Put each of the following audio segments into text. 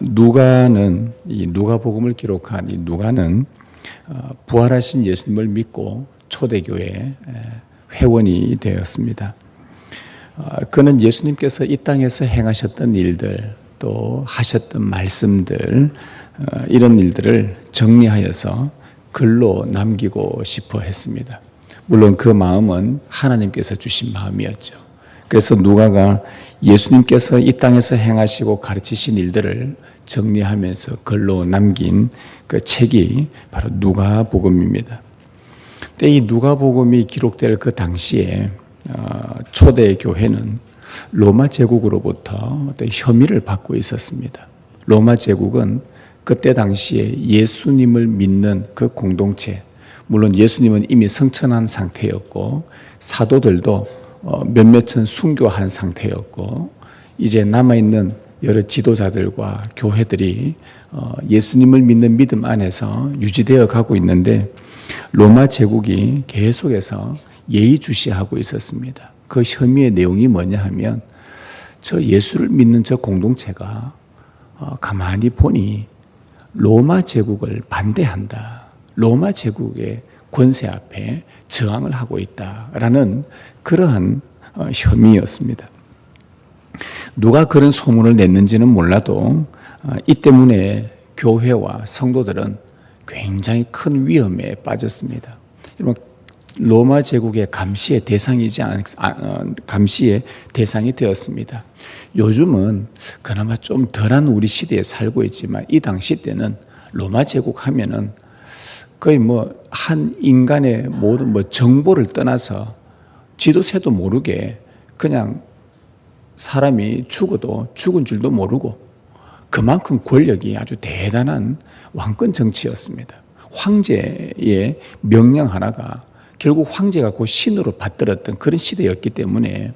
누가는 이 누가복음을 기록한 이 누가는 부활하신 예수님을 믿고 초대교회 회원이 되었습니다. 그는 예수님께서 이 땅에서 행하셨던 일들 또 하셨던 말씀들 이런 일들을 정리하여서 글로 남기고 싶어 했습니다. 물론 그 마음은 하나님께서 주신 마음이었죠. 그래서 누가가 예수님께서 이 땅에서 행하시고 가르치신 일들을 정리하면서 글로 남긴 그 책이 바로 누가복음입니다. 근데 이 누가복음이 기록될 그 당시에 초대 교회는 로마 제국으로부터 어떤 혐의를 받고 있었습니다. 로마 제국은 그때 당시에 예수님을 믿는 그 공동체, 물론 예수님은 이미 성천한 상태였고 사도들도 몇몇은 순교한 상태였고 이제 남아있는 여러 지도자들과 교회들이 예수님을 믿는 믿음 안에서 유지되어 가고 있는데 로마 제국이 계속해서 예의주시하고 있었습니다. 그 혐의의 내용이 뭐냐 하면 저 예수를 믿는 저 공동체가 가만히 보니 로마 제국을 반대한다. 로마 제국의 권세 앞에 저항을 하고 있다라는 그러한 혐의였습니다. 누가 그런 소문을 냈는지는 몰라도 이 때문에 교회와 성도들은 굉장히 큰 위험에 빠졌습니다. 로마 제국의 감시의 감시의 대상이 되었습니다. 요즘은 그나마 좀 덜한 우리 시대에 살고 있지만 이 당시 때는 로마 제국 하면은 거의 한 인간의 모든 정보를 떠나서 지도새도 모르게 그냥 사람이 죽어도 죽은 줄도 모르고 그만큼 권력이 아주 대단한 왕권 정치였습니다. 황제의 명령 하나가 결국 황제가 그 신으로 받들었던 그런 시대였기 때문에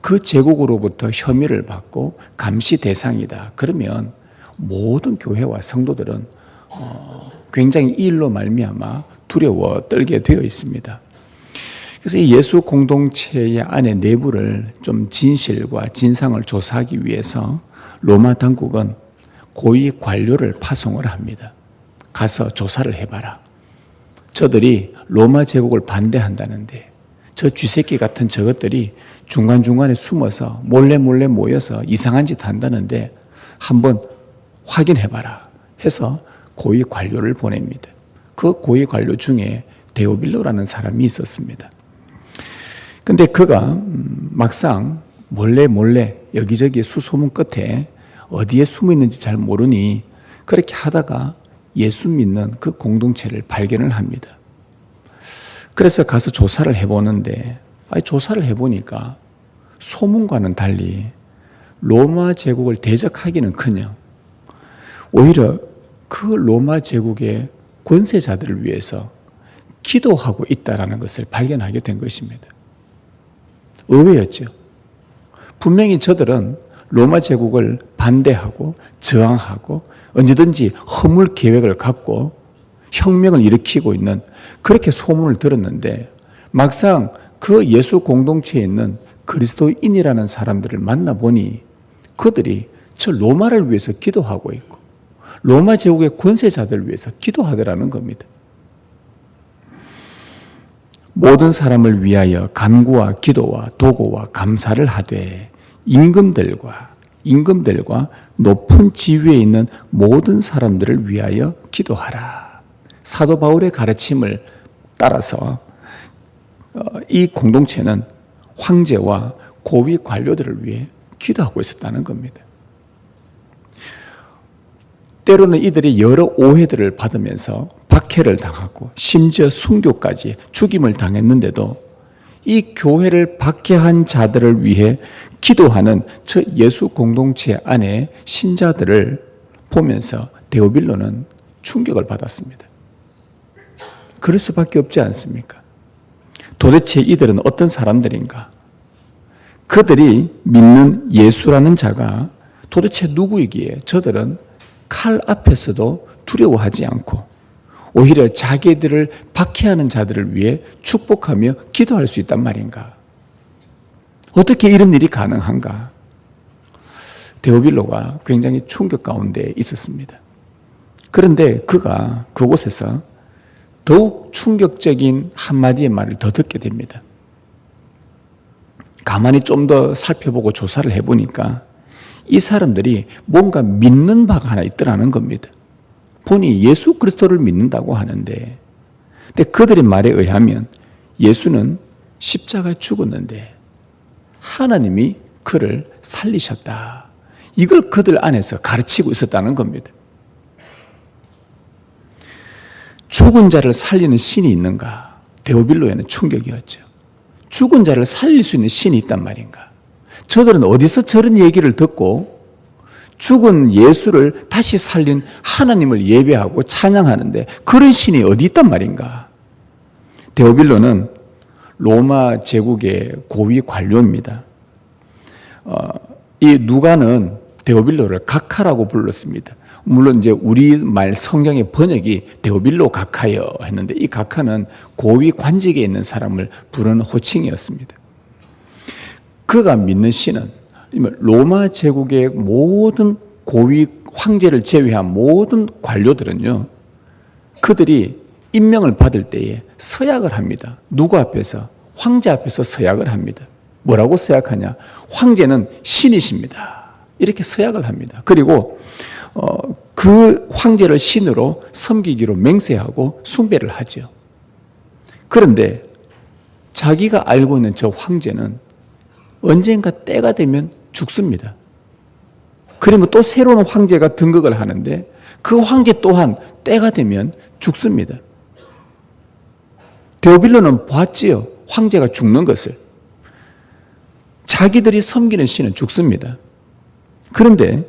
그 제국으로부터 혐의를 받고 감시 대상이다. 그러면 모든 교회와 성도들은 굉장히 이 일로 말미암아 두려워 떨게 되어 있습니다. 그래서 이 예수 공동체의 안에 내부를 좀 진실과 진상을 조사하기 위해서 로마 당국은 고위 관료를 파송을 합니다. 가서 조사를 해봐라. 저들이 로마 제국을 반대한다는데 저 쥐새끼 같은 저것들이 중간중간에 숨어서 몰래 모여서 이상한 짓 한다는데 한번 확인해봐라 해서 고위 관료를 보냅니다. 그 고위 관료 중에 데오빌로라는 사람이 있었습니다. 근데 그가 막상 몰래 여기저기 수소문 끝에 어디에 숨어 있는지 잘 모르니 그렇게 하다가 예수 믿는 그 공동체를 발견을 합니다. 그래서 가서 조사를 해보는데 조사를 해보니까 소문과는 달리 로마 제국을 대적하기는커녕 오히려 그 로마 제국의 권세자들을 위해서 기도하고 있다는 것을 발견하게 된 것입니다. 의외였죠. 분명히 저들은 로마 제국을 반대하고 저항하고 언제든지 허물 계획을 갖고 혁명을 일으키고 있는 그렇게 소문을 들었는데 막상 그 예수 공동체에 있는 그리스도인이라는 사람들을 만나보니 그들이 저 로마를 위해서 기도하고 있고 로마 제국의 권세자들을 위해서 기도하더라는 겁니다. 모든 사람을 위하여 간구와 기도와 도고와 감사를 하되 임금들과 높은 지위에 있는 모든 사람들을 위하여 기도하라. 사도 바울의 가르침을 따라서 이 공동체는 황제와 고위 관료들을 위해 기도하고 있었다는 겁니다. 때로는 이들이 여러 오해들을 받으면서 박해를 당하고 심지어 순교까지 죽임을 당했는데도 이 교회를 박해한 자들을 위해 기도하는 저 예수 공동체 안에 신자들을 보면서 데오빌로는 충격을 받았습니다. 그럴 수밖에 없지 않습니까? 도대체 이들은 어떤 사람들인가? 그들이 믿는 예수라는 자가 도대체 누구이기에 저들은 칼 앞에서도 두려워하지 않고 오히려 자기들을 박해하는 자들을 위해 축복하며 기도할 수 있단 말인가? 어떻게 이런 일이 가능한가? 데오빌로가 굉장히 충격 가운데 있었습니다. 그런데 그가 그곳에서 더욱 충격적인 한마디의 말을 더 듣게 됩니다. 가만히 좀 더 살펴보고 조사를 해보니까 이 사람들이 뭔가 믿는 바가 하나 있더라는 겁니다. 보니 예수 그리스도를 믿는다고 하는데, 근데 그들의 말에 의하면 예수는 십자가에 죽었는데 하나님이 그를 살리셨다. 이걸 그들 안에서 가르치고 있었다는 겁니다. 죽은 자를 살리는 신이 있는가? 데오빌로에는 충격이었죠. 죽은 자를 살릴 수 있는 신이 있단 말인가? 저들은 어디서 저런 얘기를 듣고 죽은 예수를 다시 살린 하나님을 예배하고 찬양하는데 그런 신이 어디 있단 말인가? 데오빌로는 로마 제국의 고위 관료입니다. 이 누가는 데오빌로를 각하라고 불렀습니다. 물론 이제 우리말 성경의 번역이 데오빌로 각하여 했는데 이 각하는 고위 관직에 있는 사람을 부르는 호칭이었습니다. 그가 믿는 신은 로마 제국의 모든 고위 황제를 제외한 모든 관료들은요, 그들이 임명을 받을 때에 서약을 합니다. 누구 앞에서? 황제 앞에서 서약을 합니다. 뭐라고 서약하냐? 황제는 신이십니다. 이렇게 서약을 합니다. 그리고 그 황제를 신으로 섬기기로 맹세하고 숭배를 하죠. 그런데 자기가 알고 있는 저 황제는 언젠가 때가 되면 죽습니다. 그러면 또 새로운 황제가 등극을 하는데 그 황제 또한 때가 되면 죽습니다. 데오빌로는 봤지요. 황제가 죽는 것을. 자기들이 섬기는 신은 죽습니다. 그런데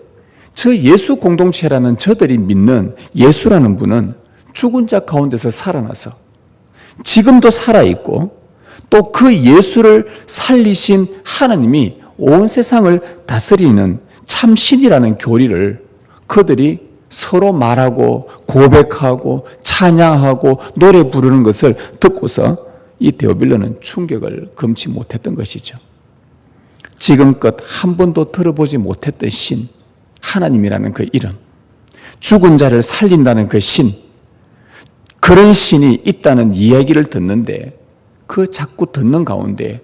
저 예수 공동체라는 저들이 믿는 예수라는 분은 죽은 자 가운데서 살아나서 지금도 살아있고 또 그 예수를 살리신 하나님이 온 세상을 다스리는 참신이라는 교리를 그들이 서로 말하고 고백하고 찬양하고 노래 부르는 것을 듣고서 이 데오빌로는 충격을 금치 못했던 것이죠. 지금껏 한 번도 들어보지 못했던 신, 하나님이라는 그 이름, 죽은 자를 살린다는 그 신, 그런 신이 있다는 이야기를 듣는데 그 자꾸 듣는 가운데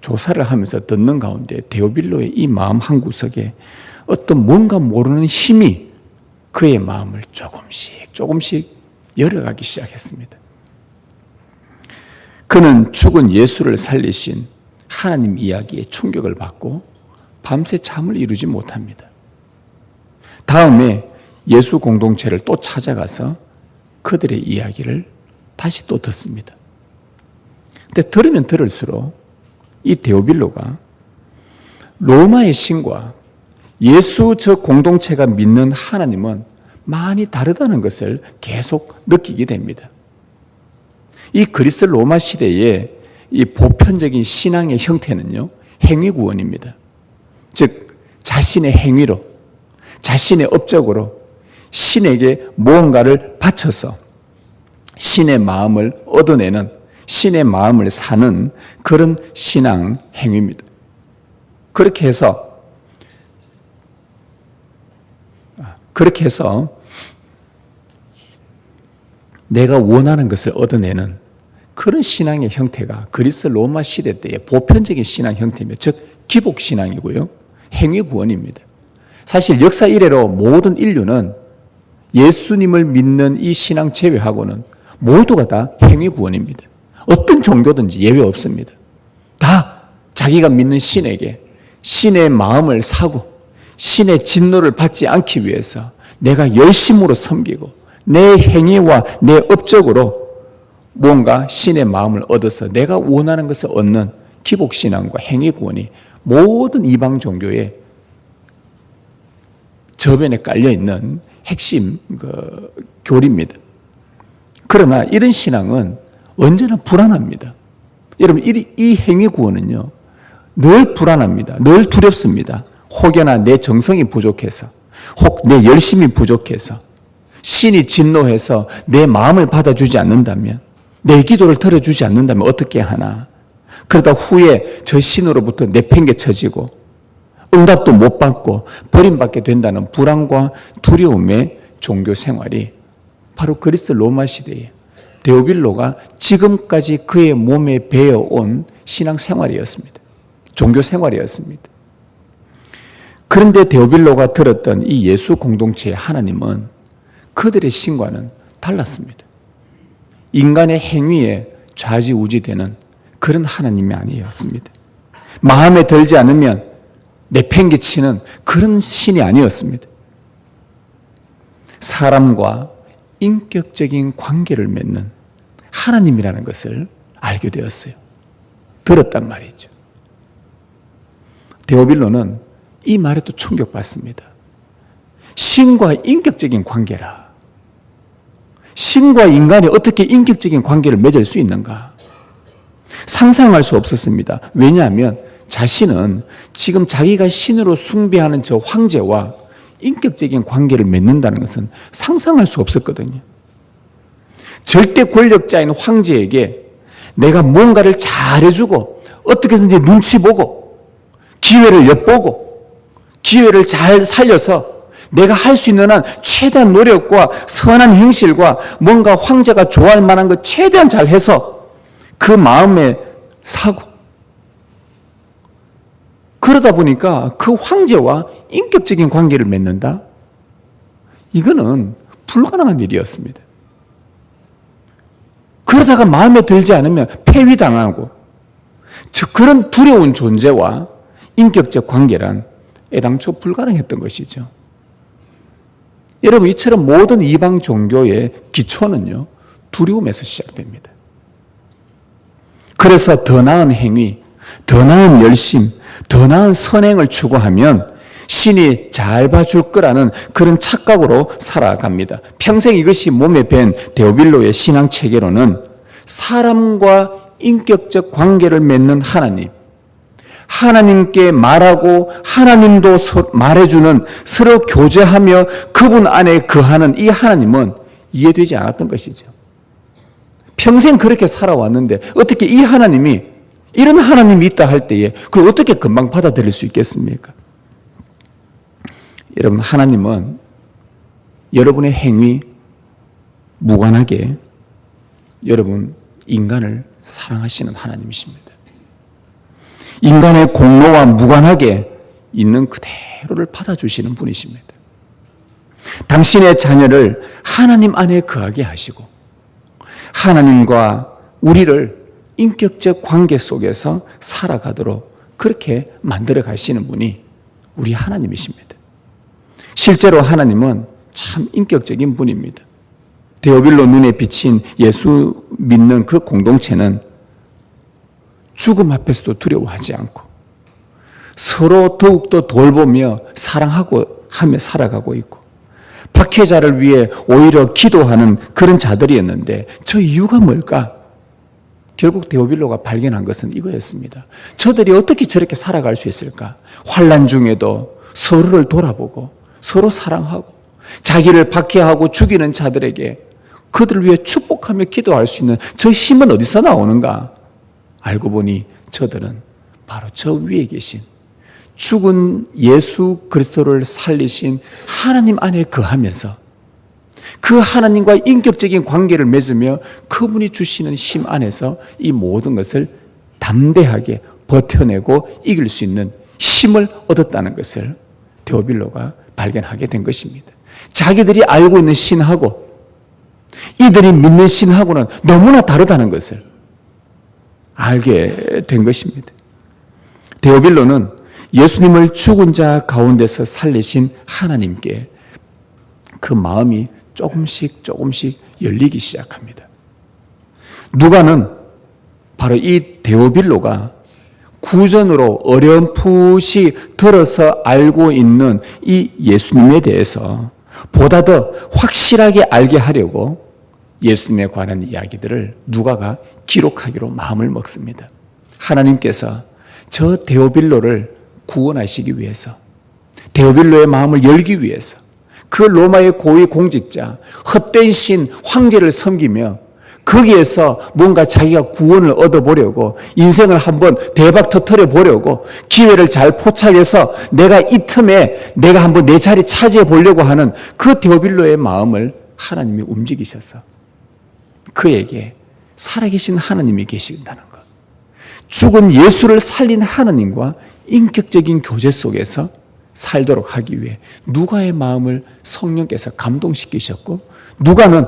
조사를 하면서 듣는 가운데 데오빌로의 이 마음 한구석에 어떤 뭔가 모르는 힘이 그의 마음을 조금씩 열어가기 시작했습니다. 그는 죽은 예수를 살리신 하나님 이야기에 충격을 받고 밤새 잠을 이루지 못합니다. 다음에 예수 공동체를 또 찾아가서 그들의 이야기를 다시 또 듣습니다. 근데 들으면 들을수록 이 데오빌로가 로마의 신과 예수 저 공동체가 믿는 하나님은 많이 다르다는 것을 계속 느끼게 됩니다. 이 그리스 로마 시대의 이 보편적인 신앙의 형태는요, 행위구원입니다. 즉 자신의 행위로, 자신의 업적으로 신에게 무언가를 바쳐서 신의 마음을 얻어내는, 신의 마음을 사는 그런 신앙 행위입니다. 그렇게 해서 내가 원하는 것을 얻어내는 그런 신앙의 형태가 그리스 로마 시대 때의 보편적인 신앙 형태입니다. 즉 기복신앙이고요, 행위구원입니다. 사실 역사 이래로 모든 인류는 예수님을 믿는 이 신앙 제외하고는 모두가 다 행위구원입니다. 어떤 종교든지 예외 없습니다. 다 자기가 믿는 신에게 신의 마음을 사고 신의 진노를 받지 않기 위해서 내가 열심으로 섬기고 내 행위와 내 업적으로 뭔가 신의 마음을 얻어서 내가 원하는 것을 얻는 기복신앙과 행위구원이 모든 이방 종교의 저변에 깔려있는 핵심 교리입니다. 그러나 이런 신앙은 언제나 불안합니다. 여러분, 이 행위구원은요, 늘 불안합니다. 늘 두렵습니다. 혹여나 내 정성이 부족해서, 혹 내 열심이 부족해서, 신이 진노해서 내 마음을 받아주지 않는다면, 내 기도를 들어주지 않는다면 어떻게 하나? 그러다 후에 저 신으로부터 내팽개쳐지고 응답도 못 받고 버림받게 된다는 불안과 두려움의 종교 생활이 바로 그리스 로마 시대에 데오빌로가 지금까지 그의 몸에 배어온 신앙 생활이었습니다. 종교 생활이었습니다. 그런데 데오빌로가 들었던 이 예수 공동체의 하나님은 그들의 신과는 달랐습니다. 인간의 행위에 좌지우지되는 그런 하나님이 아니었습니다. 마음에 들지 않으면 내팽개치는 그런 신이 아니었습니다. 사람과 인격적인 관계를 맺는 하나님이라는 것을 알게 되었어요. 들었단 말이죠. 데오빌로는 이 말에 또 충격받습니다. 신과 인격적인 관계라. 신과 인간이 어떻게 인격적인 관계를 맺을 수 있는가? 상상할 수 없었습니다. 왜냐하면 자신은 지금 자기가 신으로 숭배하는 저 황제와 인격적인 관계를 맺는다는 것은 상상할 수 없었거든요. 절대 권력자인 황제에게 내가 뭔가를 잘해주고 어떻게든지 눈치 보고 기회를 엿보고 기회를 잘 살려서 내가 할 수 있는 한 최대한 노력과 선한 행실과 뭔가 황제가 좋아할 만한 것 최대한 잘해서 그 마음에 사고 그러다 보니까 그 황제와 인격적인 관계를 맺는다? 이거는 불가능한 일이었습니다. 그러다가 마음에 들지 않으면 폐위당하고 그런 두려운 존재와 인격적 관계란 애당초 불가능했던 것이죠. 여러분, 이처럼 모든 이방 종교의 기초는요, 두려움에서 시작됩니다. 그래서 더 나은 행위, 더 나은 열심, 더 나은 선행을 추구하면 신이 잘 봐줄 거라는 그런 착각으로 살아갑니다. 평생 이것이 몸에 밴 데오빌로의 신앙 체계로는 사람과 인격적 관계를 맺는 하나님, 하나님께 말하고 하나님도 말해주는 서로 교제하며 그분 안에 거하는 이 하나님은 이해되지 않았던 것이죠. 평생 그렇게 살아왔는데 어떻게 이 하나님이 이런 하나님이 있다 할 때에 그걸 어떻게 금방 받아들일 수 있겠습니까? 여러분, 하나님은 여러분의 행위 무관하게 여러분 인간을 사랑하시는 하나님이십니다. 인간의 공로와 무관하게 있는 그대로를 받아주시는 분이십니다. 당신의 자녀를 하나님 안에 거하게 하시고 하나님과 우리를 인격적 관계 속에서 살아가도록 그렇게 만들어 가시는 분이 우리 하나님이십니다. 실제로 하나님은 참 인격적인 분입니다. 데오빌로 눈에 비친 예수 믿는 그 공동체는 죽음 앞에서도 두려워하지 않고 서로 더욱더 돌보며 사랑하고 하며 살아가고 있고 박해자를 위해 오히려 기도하는 그런 자들이었는데 저 이유가 뭘까? 결국 데오빌로가 발견한 것은 이거였습니다. 저들이 어떻게 저렇게 살아갈 수 있을까? 환난 중에도 서로를 돌아보고 서로 사랑하고 자기를 박해하고 죽이는 자들에게 그들을 위해 축복하며 기도할 수 있는 저 힘은 어디서 나오는가? 알고 보니 저들은 바로 저 위에 계신 죽은 예수 그리스도를 살리신 하나님 안에 거하면서 그 하나님과 인격적인 관계를 맺으며 그분이 주시는 힘 안에서 이 모든 것을 담대하게 버텨내고 이길 수 있는 힘을 얻었다는 것을 데오빌로가 발견하게 된 것입니다. 자기들이 알고 있는 신하고 이들이 믿는 신하고는 너무나 다르다는 것을 알게 된 것입니다. 데오빌로는 예수님을 죽은 자 가운데서 살리신 하나님께 그 마음이 조금씩 열리기 시작합니다. 누가는 바로 이 데오빌로가 구전으로 어렴풋이 들어서 알고 있는 이 예수님에 대해서 보다 더 확실하게 알게 하려고 예수님에 관한 이야기들을 누가가 기록하기로 마음을 먹습니다. 하나님께서 저 데오빌로를 구원하시기 위해서, 데오빌로의 마음을 열기 위해서 그 로마의 고위 공직자, 헛된 신 황제를 섬기며 거기에서 뭔가 자기가 구원을 얻어보려고 인생을 한번 대박 터뜨려 보려고 기회를 잘 포착해서 내가 이 틈에 내가 한번 내 자리 차지해 보려고 하는 그 데오빌로의 마음을 하나님이 움직이셔서 그에게 살아계신 하나님이 계신다는 것, 죽은 예수를 살린 하나님과 인격적인 교제 속에서 살도록 하기 위해 누가의 마음을 성령께서 감동시키셨고, 누가는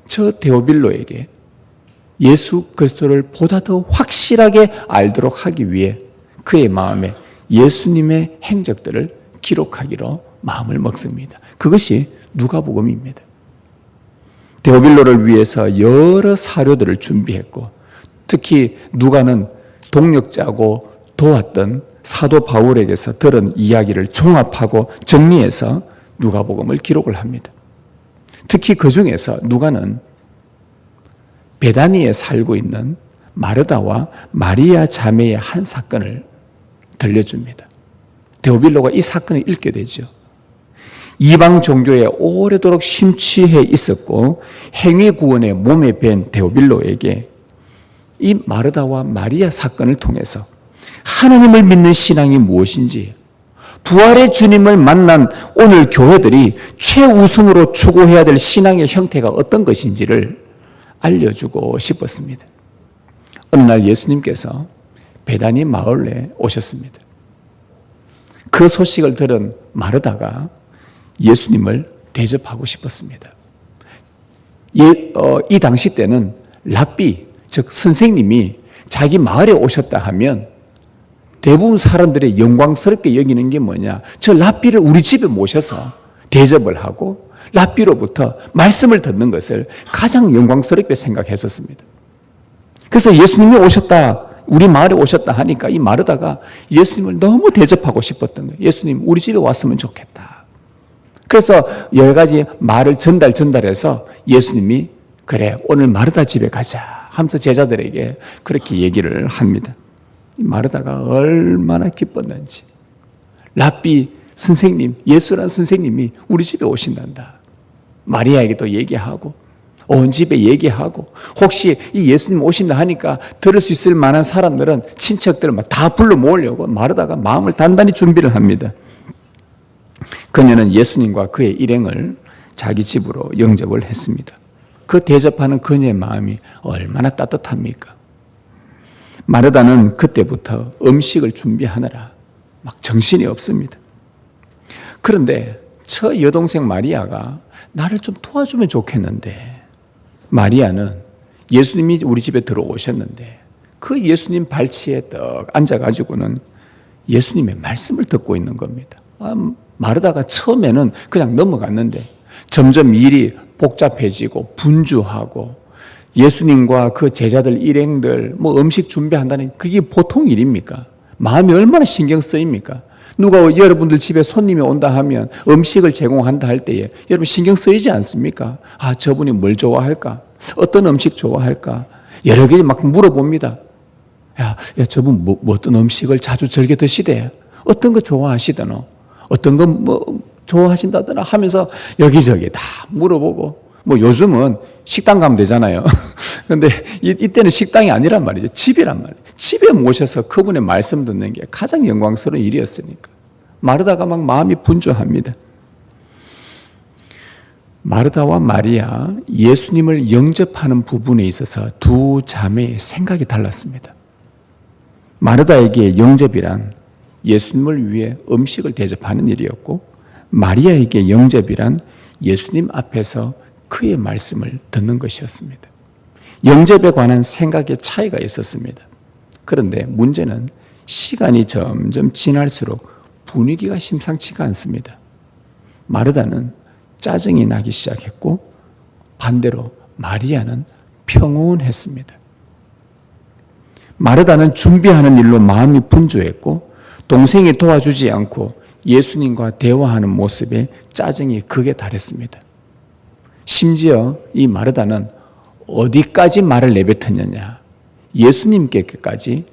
저 데오빌로에게 예수 그리스도를 보다 더 확실하게 알도록 하기 위해 그의 마음에 예수님의 행적들을 기록하기로 마음을 먹습니다. 그것이 누가복음입니다. 데오빌로를 위해서 여러 사료들을 준비했고, 특히 누가는 동력자고 도왔던 사도 바울에게서 들은 이야기를 종합하고 정리해서 누가복음을 기록을 합니다. 특히 그 중에서 누가는 베다니에 살고 있는 마르다와 마리아 자매의 한 사건을 들려줍니다. 데오빌로가 이 사건을 읽게 되죠. 이방 종교에 오래도록 심취해 있었고 행위 구원의 몸에 밴 데오빌로에게 이 마르다와 마리아 사건을 통해서 하나님을 믿는 신앙이 무엇인지, 부활의 주님을 만난 오늘 교회들이 최우선으로 추구해야 될 신앙의 형태가 어떤 것인지를 알려주고 싶었습니다. 어느 날 예수님께서 베다니 마을에 오셨습니다. 그 소식을 들은 마르다가 예수님을 대접하고 싶었습니다. 이 당시 때는 랍비, 즉 선생님이 자기 마을에 오셨다 하면 대부분 사람들이 영광스럽게 여기는 게 뭐냐, 저 랍비를 우리 집에 모셔서 대접을 하고 랍비로부터 말씀을 듣는 것을 가장 영광스럽게 생각했었습니다. 그래서 예수님이 오셨다, 우리 마을에 오셨다 하니까 이 마르다가 예수님을 너무 대접하고 싶었던 거예요. 예수님 우리 집에 왔으면 좋겠다. 그래서 여러 가지 말을 전달해서 예수님이 그래 오늘 마르다 집에 가자 하면서 제자들에게 그렇게 얘기를 합니다. 이 마르다가 얼마나 기뻤는지, 랍비 선생님, 예수란 선생님이 우리 집에 오신단다. 마리아에게도 얘기하고 온 집에 얘기하고, 혹시 이 예수님 오신다 하니까 들을 수 있을 만한 사람들은 친척들을 다 불러 모으려고 마르다가 마음을 단단히 준비를 합니다. 그녀는 예수님과 그의 일행을 자기 집으로 영접을 했습니다. 그 대접하는 그녀의 마음이 얼마나 따뜻합니까? 마르다는 그때부터 음식을 준비하느라 막 정신이 없습니다. 그런데 저 여동생 마리아가 나를 좀 도와주면 좋겠는데, 마리아는 예수님이 우리 집에 들어오셨는데 그 예수님 발치에 떡 앉아가지고는 예수님의 말씀을 듣고 있는 겁니다. 마르다가 처음에는 그냥 넘어갔는데 점점 일이 복잡해지고 분주하고, 예수님과 그 제자들 일행들 음식 준비한다는 그게 보통 일입니까? 마음이 얼마나 신경 쓰입니까? 누가 여러분들 집에 손님이 온다 하면 음식을 제공한다 할 때에 여러분 신경 쓰이지 않습니까? 아, 저분이 뭘 좋아할까? 어떤 음식 좋아할까? 여러 개 막 물어봅니다. 야, 저분 어떤 음식을 자주 즐겨 드시대? 어떤 거 좋아하시더노? 어떤 거 좋아하신다더라 하면서 여기저기 다 물어보고, 요즘은 식당 가면 되잖아요. 그런데 이때는 식당이 아니란 말이죠. 집이란 말이에요. 집에 모셔서 그분의 말씀 듣는 게 가장 영광스러운 일이었으니까 마르다가 막 마음이 분주합니다. 마르다와 마리아, 예수님을 영접하는 부분에 있어서 두 자매의 생각이 달랐습니다. 마르다에게 영접이란 예수님을 위해 음식을 대접하는 일이었고, 마리아에게 영접이란 예수님 앞에서 그의 말씀을 듣는 것이었습니다. 영접에 관한 생각의 차이가 있었습니다. 그런데 문제는 시간이 점점 지날수록 분위기가 심상치가 않습니다. 마르다는 짜증이 나기 시작했고, 반대로 마리아는 평온했습니다. 마르다는 준비하는 일로 마음이 분주했고, 동생이 도와주지 않고 예수님과 대화하는 모습에 짜증이 극에 달했습니다. 심지어 이 마르다는 어디까지 말을 내뱉었느냐, 예수님께까지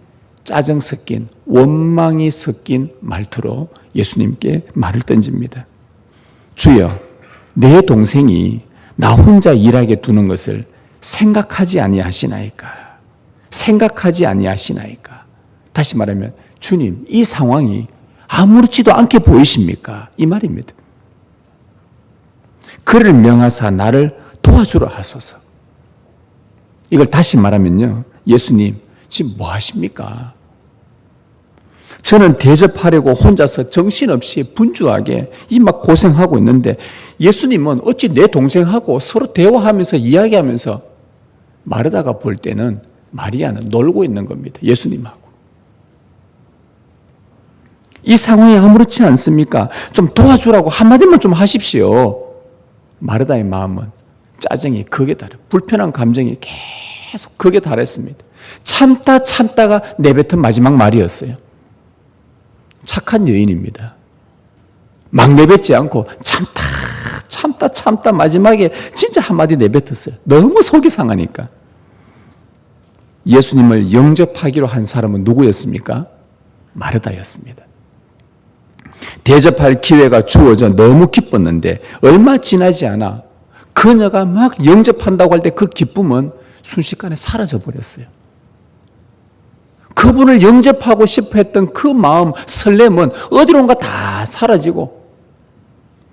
짜증 섞인 원망이 섞인 말투로 예수님께 말을 던집니다. 주여, 내 동생이 나 혼자 일하게 두는 것을 생각하지 아니하시나이까? 생각하지 아니하시나이까? 다시 말하면 주님, 이 상황이 아무렇지도 않게 보이십니까? 이 말입니다. 그를 명하사 나를 도와주라 하소서. 이걸 다시 말하면요, 예수님 지금 뭐 하십니까? 저는 대접하려고 혼자서 정신없이 분주하게 이 막 고생하고 있는데 예수님은 어찌 내 동생하고 서로 대화하면서 이야기하면서 마르다가 볼 때는 마리아는 놀고 있는 겁니다. 예수님하고. 이 상황이 아무렇지 않습니까? 좀 도와주라고 한마디만 좀 하십시오. 마르다의 마음은 짜증이 극에 달해, 불편한 감정이 계속 극에 달했습니다. 참다가 내뱉은 마지막 말이었어요. 착한 여인입니다. 막 내뱉지 않고 참다 마지막에 진짜 한마디 내뱉었어요. 너무 속이 상하니까. 예수님을 영접하기로 한 사람은 누구였습니까? 마르다였습니다. 대접할 기회가 주어져 너무 기뻤는데 얼마 지나지 않아 그녀가 막 영접한다고 할 때 그 기쁨은 순식간에 사라져 버렸어요. 그분을 영접하고 싶어 했던 그 마음, 설렘은 어디론가 다 사라지고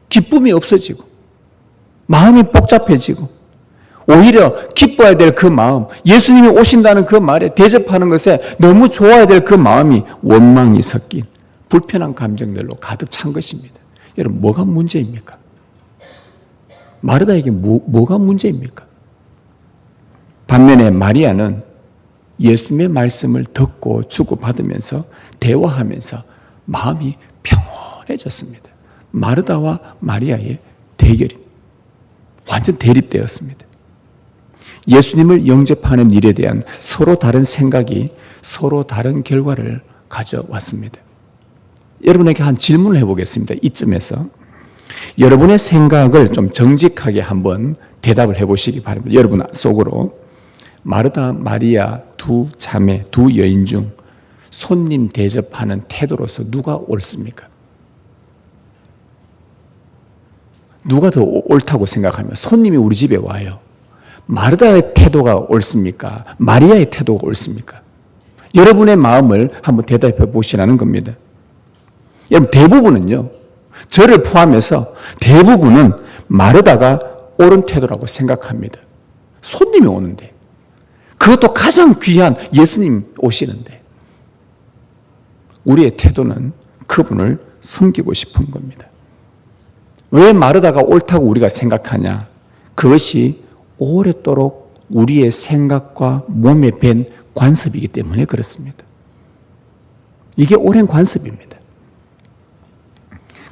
기쁨이 없어지고 마음이 복잡해지고 오히려 기뻐야 될 그 마음, 예수님이 오신다는 그 말에 대접하는 것에 너무 좋아야 될 그 마음이 원망이 섞인 불편한 감정들로 가득 찬 것입니다. 여러분, 뭐가 문제입니까? 마르다에게 뭐가 문제입니까? 반면에 마리아는 예수님의 말씀을 듣고 주고받으면서 대화하면서 마음이 평온해졌습니다. 마르다와 마리아의 대결이 완전 대립되었습니다. 예수님을 영접하는 일에 대한 서로 다른 생각이 서로 다른 결과를 가져왔습니다. 여러분에게 한 질문을 해보겠습니다. 이쯤에서 여러분의 생각을 좀 정직하게 한번 대답을 해보시기 바랍니다. 여러분 속으로 마르다, 마리아 두 자매, 두 여인 중 손님 대접하는 태도로서 누가 옳습니까? 누가 더 옳다고 생각하면 손님이 우리 집에 와요. 마르다의 태도가 옳습니까? 마리아의 태도가 옳습니까? 여러분의 마음을 한번 대답해 보시라는 겁니다. 여러분, 대부분은요, 저를 포함해서 대부분은 마르다가 옳은 태도라고 생각합니다. 손님이 오는데, 그것도 가장 귀한 예수님 오시는데, 우리의 태도는 그분을 섬기고 싶은 겁니다. 왜 마르다가 옳다고 우리가 생각하냐? 그것이 오랫도록 우리의 생각과 몸에 밴 관습이기 때문에 그렇습니다. 이게 오랜 관습입니다.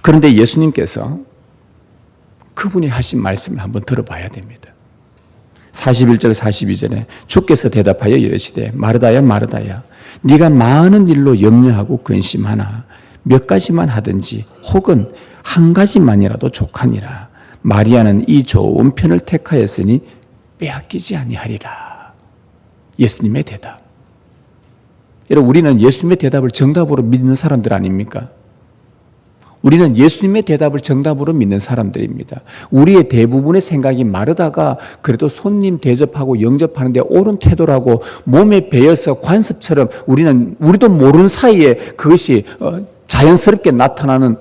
그런데 예수님께서 그분이 하신 말씀을 한번 들어봐야 됩니다. 41절 42절에 주께서 대답하여 이르시되 마르다야 마르다야 네가 많은 일로 염려하고 근심하나 몇 가지만 하든지 혹은 한 가지만이라도 족하니라. 마리아는 이 좋은 편을 택하였으니 빼앗기지 아니하리라. 예수님의 대답. 여러분, 우리는 예수님의 대답을 정답으로 믿는 사람들 아닙니까? 우리는 예수님의 대답을 정답으로 믿는 사람들입니다. 우리의 대부분의 생각이 마르다가 그래도 손님 대접하고 영접하는데 옳은 태도라고 몸에 배어서 관습처럼 우리도 모르는 사이에 그것이 자연스럽게 나타나는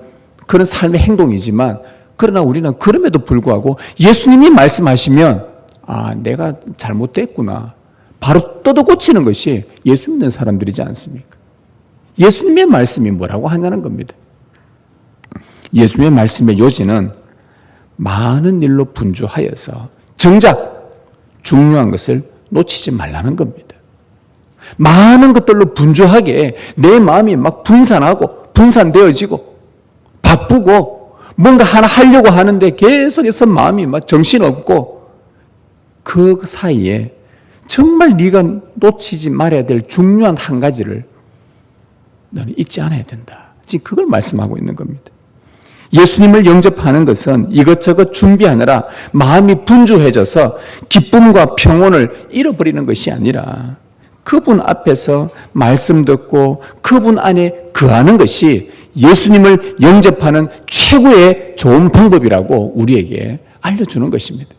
그런 삶의 행동이지만, 그러나 우리는 그럼에도 불구하고 예수님이 말씀하시면 내가 잘못됐구나, 바로 뜯어고치는 것이 예수 믿는 사람들이지 않습니까? 예수님의 말씀이 뭐라고 하냐는 겁니다. 예수님의 말씀의 요지는 많은 일로 분주하여서 정작 중요한 것을 놓치지 말라는 겁니다. 많은 것들로 분주하게 내 마음이 막 분산되어지고 바쁘고 뭔가 하나 하려고 하는데 계속해서 마음이 막 정신없고, 그 사이에 정말 네가 놓치지 말아야 될 중요한 한 가지를 너는 잊지 않아야 된다. 지금 그걸 말씀하고 있는 겁니다. 예수님을 영접하는 것은 이것저것 준비하느라 마음이 분주해져서 기쁨과 평온을 잃어버리는 것이 아니라 그분 앞에서 말씀 듣고 그분 안에 거하는 것이 예수님을 영접하는 최고의 좋은 방법이라고 우리에게 알려주는 것입니다.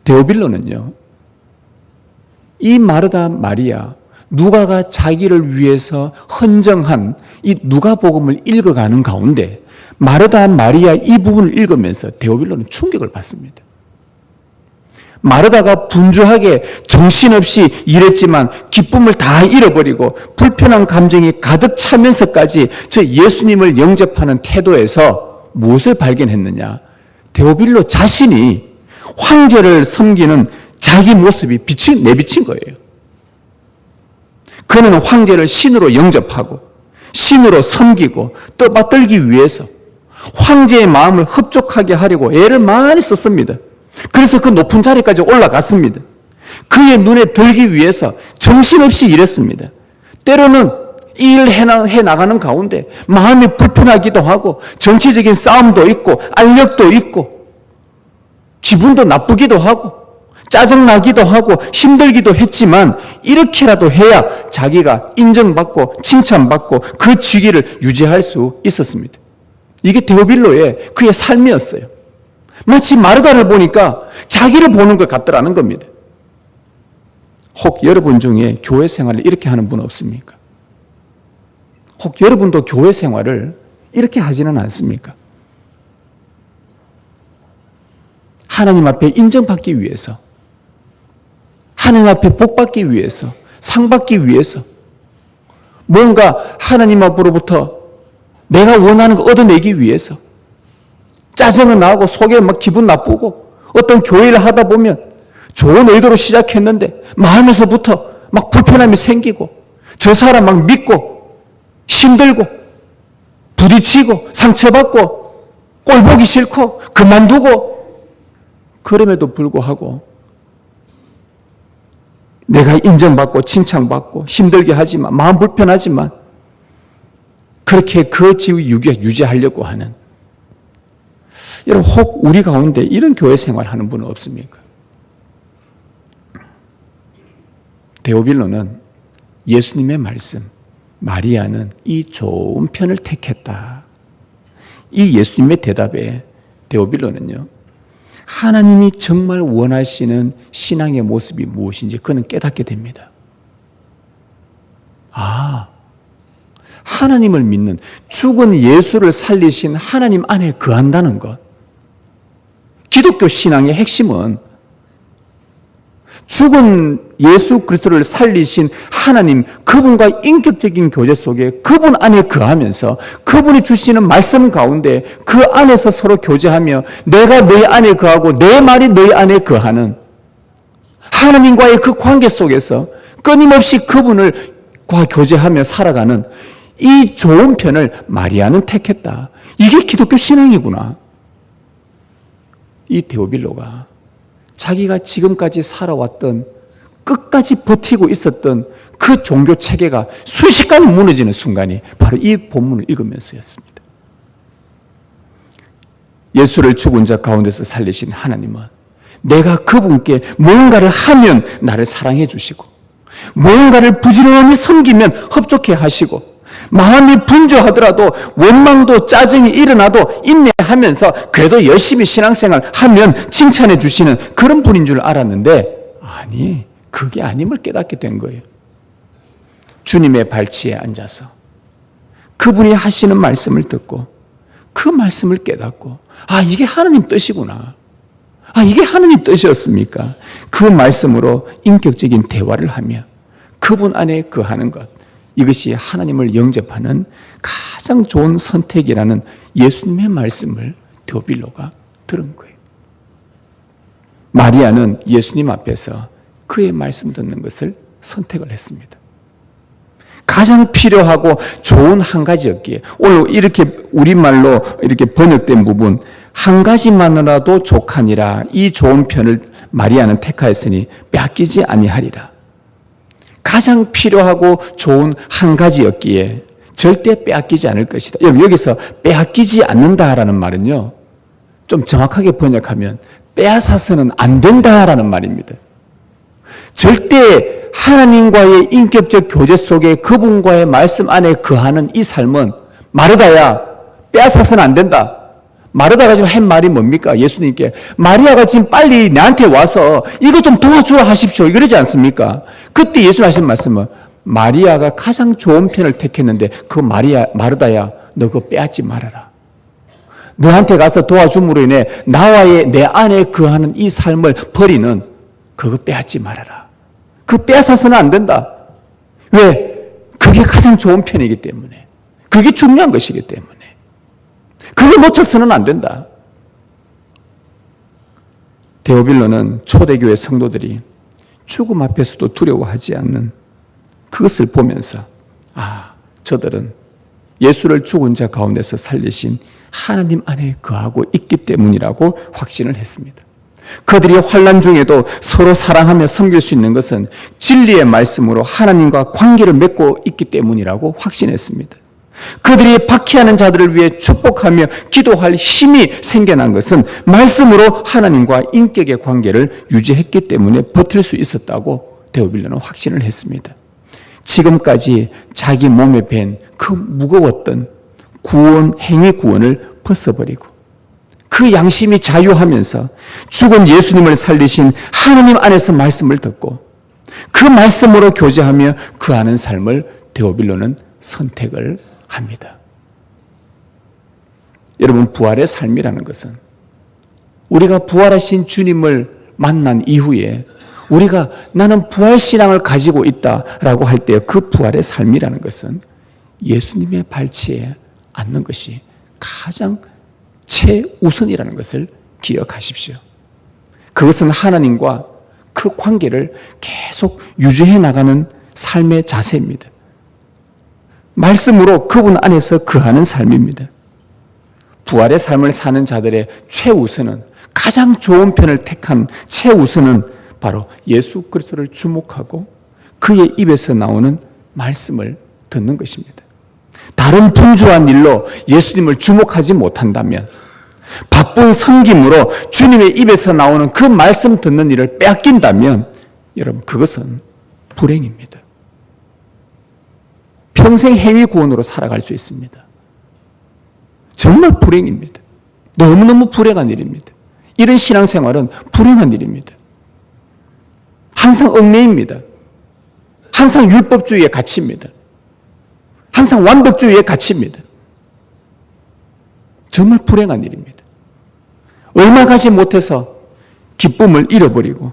데오빌로는요, 이 마르다 마리아, 누가가 자기를 위해서 헌정한 이 누가복음을 읽어가는 가운데 마르다 마리아 이 부분을 읽으면서 데오빌로는 충격을 받습니다. 마르다가 분주하게 정신없이 일했지만 기쁨을 다 잃어버리고 불편한 감정이 가득 차면서까지 저 예수님을 영접하는 태도에서 무엇을 발견했느냐? 데오빌로 자신이 황제를 섬기는 자기 모습이 내비친 거예요. 그는 황제를 신으로 영접하고 신으로 섬기고 떠받들기 위해서 황제의 마음을 흡족하게 하려고 애를 많이 썼습니다. 그래서 그 높은 자리까지 올라갔습니다. 그의 눈에 들기 위해서 정신없이 일했습니다. 때로는 이 일을 해나가는 가운데 마음이 불편하기도 하고 정치적인 싸움도 있고 알력도 있고 기분도 나쁘기도 하고 짜증나기도 하고 힘들기도 했지만 이렇게라도 해야 자기가 인정받고 칭찬받고 그 직위를 유지할 수 있었습니다. 이게 데오빌로의 그의 삶이었어요. 마치 마르다를 보니까 자기를 보는 것 같더라는 겁니다. 혹 여러분 중에 교회 생활을 이렇게 하는 분 없습니까? 혹 여러분도 교회 생활을 이렇게 하지는 않습니까? 하나님 앞에 인정받기 위해서, 하나님 앞에 복받기 위해서, 상받기 위해서, 뭔가 하나님 앞으로부터 내가 원하는 거 얻어내기 위해서 짜증은 나고 속에 막 기분 나쁘고 어떤 교회를 하다 보면 좋은 의도로 시작했는데 마음에서부터 막 불편함이 생기고 저 사람 막 믿고 힘들고 부딪히고 상처받고 꼴보기 싫고 그만두고 그럼에도 불구하고 내가 인정받고 칭찬받고 힘들게 하지만 마음 불편하지만 그렇게 그 지위 유지하려고 하는 여러분 혹 우리 가운데 이런 교회 생활하는 분은 없습니까? 데오빌로는 예수님의 말씀, 마리아는 이 좋은 편을 택했다. 이 예수님의 대답에 데오빌로는요, 하나님이 정말 원하시는 신앙의 모습이 무엇인지 그는 깨닫게 됩니다. 하나님을 믿는 죽은 예수를 살리신 하나님 안에 거한다는 것. 기독교 신앙의 핵심은 죽은 예수 그리스도를 살리신 하나님, 그분과 인격적인 교제 속에 그분 안에 거하면서 그분이 주시는 말씀 가운데 그 안에서 서로 교제하며 내가 너희 안에 거하고 내 말이 너희 안에 거하는 하나님과의 그 관계 속에서 끊임없이 그분과 교제하며 살아가는 이 좋은 편을 마리아는 택했다. 이게 기독교 신앙이구나. 이 데오빌로가 자기가 지금까지 살아왔던 끝까지 버티고 있었던 그 종교 체계가 순식간에 무너지는 순간이 바로 이 본문을 읽으면서였습니다. 예수를 죽은 자 가운데서 살리신 하나님은 내가 그분께 무언가를 하면 나를 사랑해 주시고 무언가를 부지런히 섬기면 흡족해 하시고 마음이 분주하더라도 원망도 짜증이 일어나도 인내하면서 그래도 열심히 신앙생활 하면 칭찬해 주시는 그런 분인 줄 알았는데 아니, 그게 아님을 깨닫게 된 거예요. 주님의 발치에 앉아서 그분이 하시는 말씀을 듣고 그 말씀을 깨닫고 이게 하나님 뜻이구나. 이게 하나님 뜻이었습니까? 그 말씀으로 인격적인 대화를 하며 그분 안에 거하는 것, 이것이 하나님을 영접하는 가장 좋은 선택이라는 예수님의 말씀을 데오빌로가 들은 거예요. 마리아는 예수님 앞에서 그의 말씀 듣는 것을 선택을 했습니다. 가장 필요하고 좋은 한 가지였기에 오늘 이렇게 우리말로 이렇게 번역된 부분 한 가지만으로도 족하니라 이 좋은 편을 마리아는 택하였으니 빼앗기지 아니하리라. 가장 필요하고 좋은 한 가지였기에 절대 빼앗기지 않을 것이다. 여기서 빼앗기지 않는다라는 말은요, 좀 정확하게 번역하면 빼앗아서는 안 된다라는 말입니다. 절대 하나님과의 인격적 교제 속에 그분과의 말씀 안에 거하는 이 삶은 마르다야 빼앗아서는 안 된다. 마르다가 지금 한 말이 뭡니까? 예수님께 마리아가 지금 빨리 나한테 와서 이거 좀 도와주라 하십시오. 이러지 않습니까? 그때 예수님 하신 말씀은 마리아가 가장 좋은 편을 택했는데 그 마르다야 너 그거 빼앗지 말아라. 너한테 가서 도와줌으로 인해 나와의 내 안에 거하는 이 삶을 버리는 그거 빼앗지 말아라. 그거 빼앗아서는 안 된다. 왜? 그게 가장 좋은 편이기 때문에. 그게 중요한 것이기 때문에. 그게 놓쳐서는 안 된다. 데오빌로는 초대교회 성도들이 죽음 앞에서도 두려워하지 않는 그것을 보면서 저들은 예수를 죽은 자 가운데서 살리신 하나님 안에 거하고 있기 때문이라고 확신을 했습니다. 그들이 환난 중에도 서로 사랑하며 섬길 수 있는 것은 진리의 말씀으로 하나님과 관계를 맺고 있기 때문이라고 확신했습니다. 그들이 박해하는 자들을 위해 축복하며 기도할 힘이 생겨난 것은 말씀으로 하나님과 인격의 관계를 유지했기 때문에 버틸 수 있었다고 데오빌로는 확신을 했습니다. 지금까지 자기 몸에 밴 그 무거웠던 행위 구원을 벗어버리고 그 양심이 자유하면서 죽은 예수님을 살리신 하나님 안에서 말씀을 듣고 그 말씀으로 교제하며 그하는 삶을 데오빌로는 선택을 합니다. 여러분, 부활의 삶이라는 것은 우리가 부활하신 주님을 만난 이후에 우리가 나는 부활신앙을 가지고 있다라고 할 때 그 부활의 삶이라는 것은 예수님의 발치에 앉는 것이 가장 최우선이라는 것을 기억하십시오. 그것은 하나님과 그 관계를 계속 유지해 나가는 삶의 자세입니다. 말씀으로 그분 안에서 거하는 삶입니다. 부활의 삶을 사는 자들의 최우선은, 가장 좋은 편을 택한 최우선은 바로 예수 그리스도를 주목하고 그의 입에서 나오는 말씀을 듣는 것입니다. 다른 분주한 일로 예수님을 주목하지 못한다면, 바쁜 섬김으로 주님의 입에서 나오는 그 말씀 듣는 일을 빼앗긴다면 여러분, 그것은 불행입니다. 평생 행위 구원으로 살아갈 수 있습니다. 정말 불행입니다. 너무너무 불행한 일입니다. 이런 신앙생활은 불행한 일입니다. 항상 얽매입니다. 항상 율법주의의 가치입니다. 항상 완벽주의의 가치입니다. 정말 불행한 일입니다. 얼마 가지 못해서 기쁨을 잃어버리고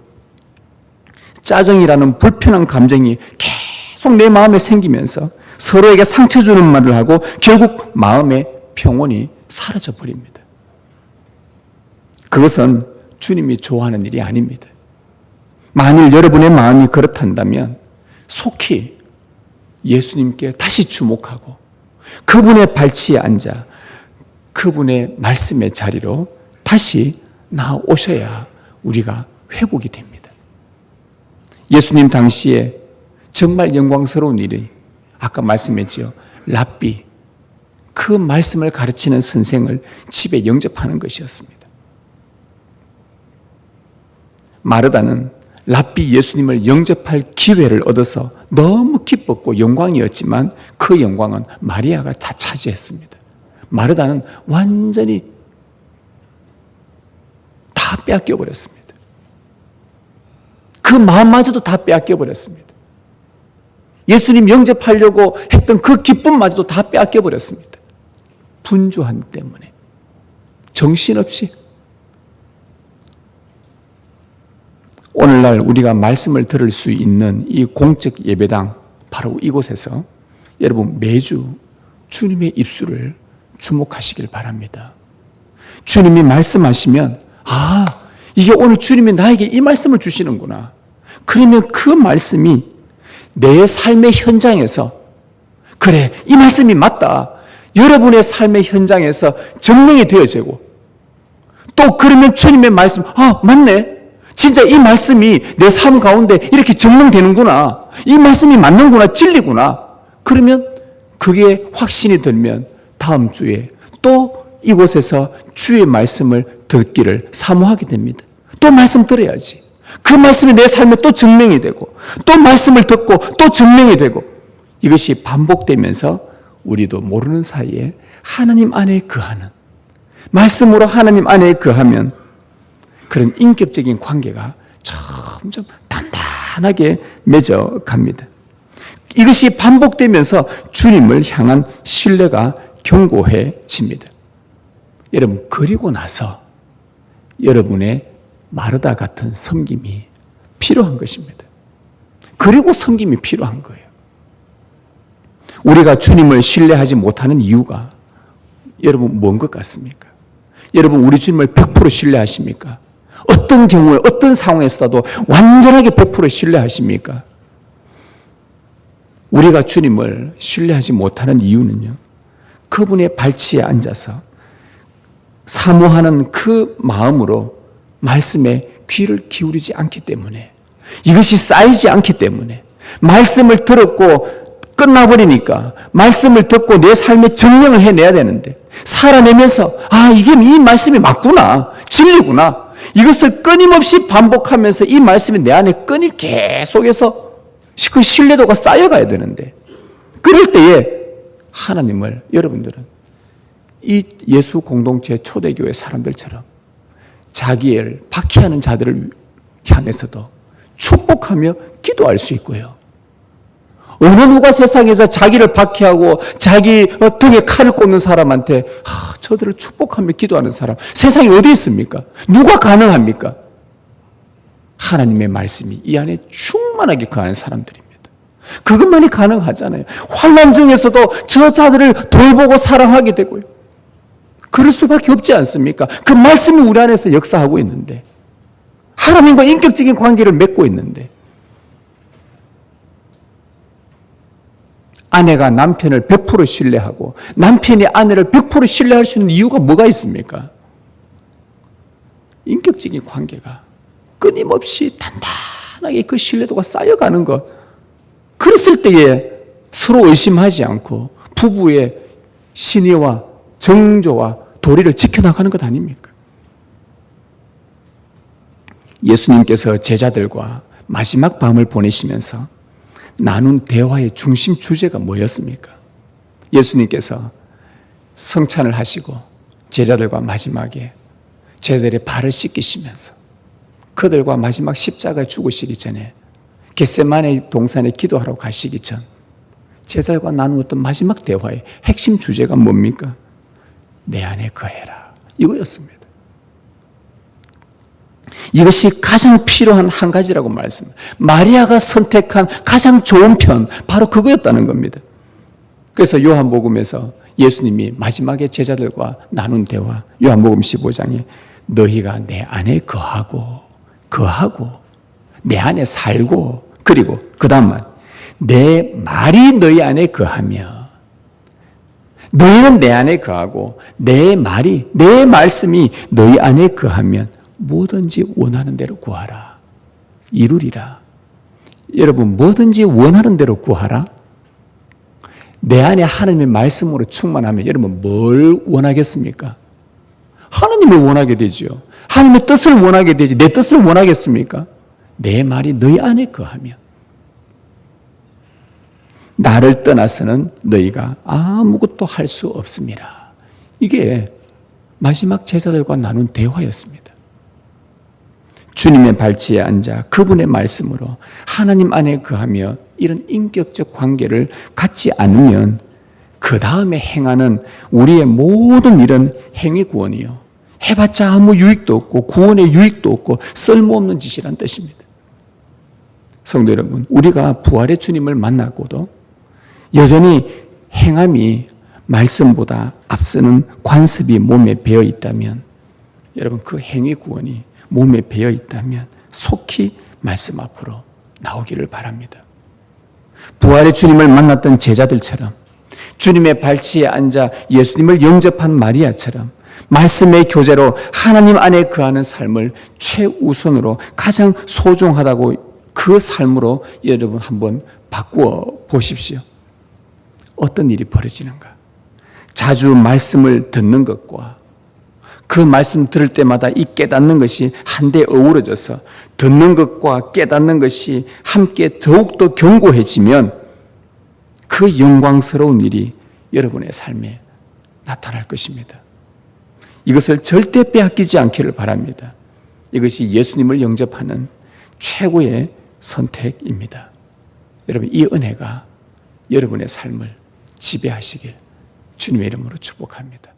짜증이라는 불편한 감정이 계속 내 마음에 생기면서 서로에게 상처 주는 말을 하고 결국 마음의 평온이 사라져 버립니다. 그것은 주님이 좋아하는 일이 아닙니다. 만일 여러분의 마음이 그렇단다면 속히 예수님께 다시 주목하고 그분의 발치에 앉아 그분의 말씀의 자리로 다시 나오셔야 우리가 회복이 됩니다. 예수님 당시에 정말 영광스러운 일이 아까 말씀했지요. 랍비, 그 말씀을 가르치는 선생을 집에 영접하는 것이었습니다. 마르다는 랍비 예수님을 영접할 기회를 얻어서 너무 기뻤고 영광이었지만 그 영광은 마리아가 다 차지했습니다. 마르다는 완전히 다 빼앗겨버렸습니다. 그 마음마저도 다 빼앗겨버렸습니다. 예수님 영접하려고 했던 그 기쁨마저도 다 빼앗겨버렸습니다. 분주함 때문에, 정신없이. 오늘날 우리가 말씀을 들을 수 있는 이 공적 예배당, 바로 이곳에서 여러분 매주 주님의 입술을 주목하시길 바랍니다. 주님이 말씀하시면 이게 오늘 주님이 나에게 이 말씀을 주시는구나. 그러면 그 말씀이 내 삶의 현장에서 그래, 이 말씀이 맞다. 여러분의 삶의 현장에서 증명이 되어지고 또 그러면 주님의 말씀, 맞네. 진짜 이 말씀이 내 삶 가운데 이렇게 증명되는구나. 이 말씀이 맞는구나. 진리구나. 그러면 그게 확신이 들면 다음 주에 또 이곳에서 주의 말씀을 듣기를 사모하게 됩니다. 또 말씀 들어야지. 그 말씀이 내 삶에 또 증명이 되고 또 말씀을 듣고 또 증명이 되고 이것이 반복되면서 우리도 모르는 사이에 하나님 안에 거하는 말씀으로 하나님 안에 거하면 그런 인격적인 관계가 점점 단단하게 맺어 갑니다. 이것이 반복되면서 주님을 향한 신뢰가 견고해집니다. 여러분, 그리고 나서 여러분의 마르다 같은 섬김이 필요한 것입니다. 그리고 섬김이 필요한 거예요. 우리가 주님을 신뢰하지 못하는 이유가 여러분 뭔 것 같습니까? 여러분, 우리 주님을 100% 신뢰하십니까? 어떤 경우에 어떤 상황에서도 완전하게 100% 신뢰하십니까? 우리가 주님을 신뢰하지 못하는 이유는요, 그분의 발치에 앉아서 사모하는 그 마음으로 말씀에 귀를 기울이지 않기 때문에, 이것이 쌓이지 않기 때문에, 말씀을 들었고 끝나버리니까 말씀을 듣고 내 삶에 정령을 해내야 되는데 살아내면서 이게 이 말씀이 맞구나, 진리구나, 이것을 끊임없이 반복하면서 이 말씀이 내 안에 계속해서 그 신뢰도가 쌓여가야 되는데, 그럴 때에 하나님을 여러분들은 이 예수 공동체 초대교회 사람들처럼 자기를 박해하는 자들을 향해서도 축복하며 기도할 수 있고요. 어느 누가 세상에서 자기를 박해하고 자기 등에 칼을 꽂는 사람한테 저들을 축복하며 기도하는 사람, 세상에 어디 있습니까? 누가 가능합니까? 하나님의 말씀이 이 안에 충만하게 거하는 사람들입니다. 그것만이 가능하잖아요. 환난 중에서도 저 자들을 돌보고 사랑하게 되고요. 그럴 수밖에 없지 않습니까? 그 말씀이 우리 안에서 역사하고 있는데, 하나님과 인격적인 관계를 맺고 있는데, 아내가 남편을 100% 신뢰하고 남편이 아내를 100% 신뢰할 수 있는 이유가 뭐가 있습니까? 인격적인 관계가 끊임없이 단단하게 그 신뢰도가 쌓여가는 것. 그랬을 때에 서로 의심하지 않고 부부의 신의와 정조와 도리를 지켜나가는 것 아닙니까? 예수님께서 제자들과 마지막 밤을 보내시면서 나눈 대화의 중심 주제가 뭐였습니까? 예수님께서 성찬을 하시고 제자들과 마지막에 제자들의 발을 씻기시면서 그들과 마지막 십자가에 죽으시기 전에 겟세마네 동산에 기도하러 가시기 전 제자들과 나누었던 마지막 대화의 핵심 주제가 뭡니까? 내 안에 거해라, 이거였습니다. 이것이 가장 필요한 한 가지라고 말씀합니다. 마리아가 선택한 가장 좋은 편, 바로 그거였다는 겁니다. 그래서 요한복음에서 예수님이 마지막에 제자들과 나눈 대화, 요한복음 15장에 너희가 내 안에 거하고 내 안에 살고, 그리고 그 다음만 내 말이 너희 안에 거하며, 너희는 내 안에 거하고 내 말씀이 너희 안에 거하면 뭐든지 원하는 대로 구하라, 이루리라. 여러분, 뭐든지 원하는 대로 구하라? 내 안에 하나님의 말씀으로 충만하면 여러분 뭘 원하겠습니까? 하나님을 원하게 되죠. 하나님의 뜻을 원하게 되지 내 뜻을 원하겠습니까? 내 말이 너희 안에 거하면 나를 떠나서는 너희가 아무것도 할 수 없습니다. 이게 마지막 제자들과 나눈 대화였습니다. 주님의 발치에 앉아 그분의 말씀으로 하나님 안에 거하며 이런 인격적 관계를 갖지 않으면 그 다음에 행하는 우리의 모든 이런 행위 구원이요, 해봤자 아무 유익도 없고 구원의 유익도 없고 쓸모없는 짓이란 뜻입니다. 성도 여러분, 우리가 부활의 주님을 만나고도 여전히 행함이 말씀보다 앞서는 관습이 몸에 배어 있다면, 여러분 그 행위 구원이 몸에 배어 있다면 속히 말씀 앞으로 나오기를 바랍니다. 부활의 주님을 만났던 제자들처럼, 주님의 발치에 앉아 예수님을 영접한 마리아처럼 말씀의 교제로 하나님 안에 거하는 삶을 최우선으로 가장 소중하다고 그 삶으로 여러분 한번 바꾸어 보십시오. 어떤 일이 벌어지는가? 자주 말씀을 듣는 것과 그 말씀 들을 때마다 이 깨닫는 것이 한데 어우러져서 듣는 것과 깨닫는 것이 함께 더욱더 견고해지면 그 영광스러운 일이 여러분의 삶에 나타날 것입니다. 이것을 절대 빼앗기지 않기를 바랍니다. 이것이 예수님을 영접하는 최고의 선택입니다. 여러분, 이 은혜가 여러분의 삶을 지배하시길 주님의 이름으로 축복합니다.